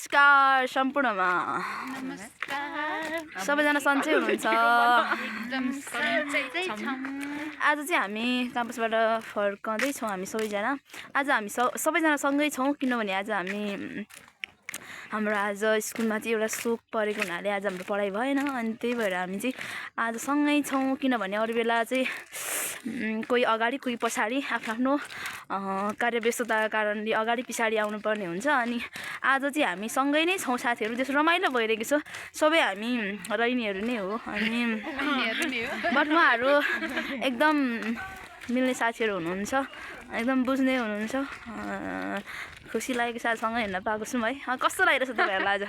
नमस्कार सम्पूर्णमा सबैजना सन्चै हुनुहुन्छ। आज चाहिँ हामी क्याम्पसबाट फर्कँदैछौँ हामी सबैजना। आज हामी सबैजना सँगै छौँ किनभने आज हाम्रो आज स्कुलमा चाहिँ एउटा शोक परेको हुनाले आज हाम्रो पढाइ भएन अनि त्यही भएर हामी चाहिँ आज सँगै छौँ। किनभने अरू बेला चाहिँ कोही अगाडि कोही पछाडि आफ्नो कार्यव्यस्तताका कारणले अगाडि पछाडि आउनुपर्ने हुन्छ अनि आज चाहिँ हामी सँगै नै छौँ साथीहरू। त्यसो रमाइलो भइरहेको छ। सबै हामी रैनीहरू नै हो अनि बट उहाँहरू एकदम मिल्ने साथीहरू हुनुहुन्छ, एकदम बुझ्ने हुनुहुन्छ। खुसी लागेको साथ सँगै हिँड्न पाएको छौँ है। कस्तो लागिरहेछ तपाईँहरूलाई आज?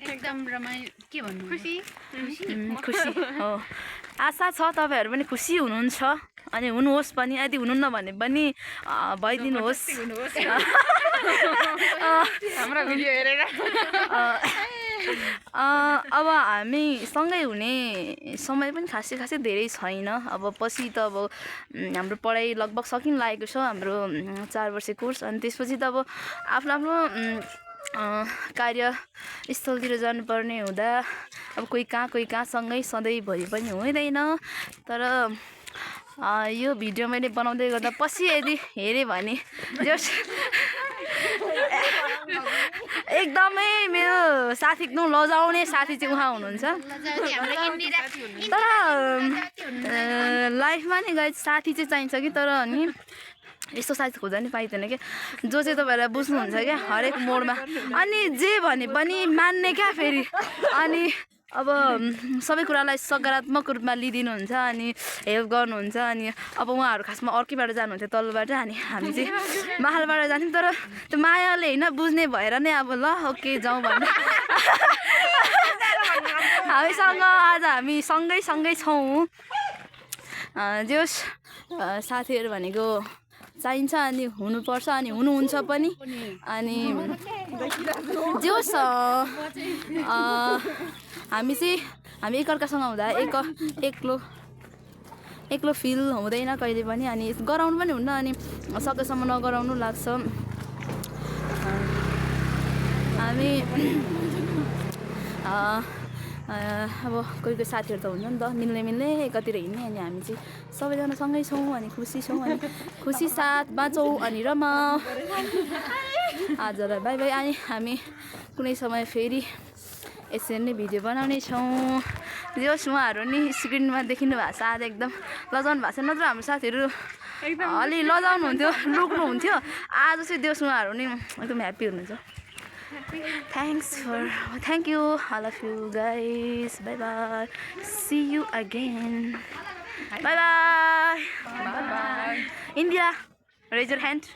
एकदम रमाइलो। के भन्नु? खुसी हो। आशा छ तपाईँहरू पनि खुसी हुनुहुन्छ अनि हुनुहोस् पनि। यदि हुनुहुन्न भने पनि भइदिनुहोस्। हाम्रो भिडियो हेरेर अब हामी सँगै हुने समय पनि खासै धेरै छैन। अब पछि त अब हाम्रो पढाइ लगभग सकिन लागेको छ, हाम्रो 4 वर्ष कोर्स। अनि त्यसपछि त अब आफ्नो कार्यस्थलतिर जानुपर्ने हुँदा अब कोही कहाँ सँगै सधैँभरि पनि हुँदैन। तर यो भिडियो मैले बनाउँदै गर्दा पछि यदि हेरेँ भने एकदमै मेरो साथी एकदम लजाउने साथी चाहिँ उहाँ हुनुहुन्छ। तर लाइफमा नि गाइस साथी चाहिँ चाहिन्छ कि, तर नि यस्तो साथी खोज्दा नि पाइँदैन क्या, जो चाहिँ तपाईँलाई बुझ्नुहुन्छ क्या हरेक मोडमा अनि जे भने पनि मान्ने क्या फेरि। अनि अब सबै कुरालाई सकारात्मक रूपमा लिइदिनुहुन्छ अनि हेल्प गर्नुहुन्छ। अनि अब उहाँहरू खासमा अर्कैबाट जानुहुन्थ्यो तल्लोबाट, अनि हामी चाहिँ माहालबाट जान्थ्यौँ। तर त्यो मायाले होइन बुझ्ने भएर नै अब ल ओके जाउँ भन्ने हामीसँग आज हामी सँगै छौँ। जोस् साथीहरू भनेको चाहिन्छ अनि हुनुपर्छ अनि हुनुहुन्छ पनि। अनि जोस् हामी एकअर्कासँग हुँदा एक्लो फिल हुँदैन कहिले पनि अनि गराउनु पनि हुन्न अनि सकेसम्म नगराउनु लाग्छ। हामी अब कोही साथीहरू त हुन्छ नि त मिल्ने एकातिर हिँड्ने, अनि हामी चाहिँ सबैजना सँगै छौँ अनि खुसी छौँ अनि खुसी साथ बाँचौँ अनि रमाऊ। आजलाई बाई बाई। अनि हामी कुनै समय फेरि यसरी नै भिडियो बनाउने छौँ। जोस् उहाँहरू नि स्क्रिनमा देखिनु भएको छ, आज एकदम लजाउनु भएको छ। नत्र हाम्रो साथीहरू अलि लजाउनुहुन्थ्यो, लुक्नुहुन्थ्यो। आज चाहिँ जोस् उहाँहरू नि एकदम ह्याप्पी हुनुहुन्छ। Thank you all of you guys. Bye bye. See you again. Bye bye. India, raise your hand.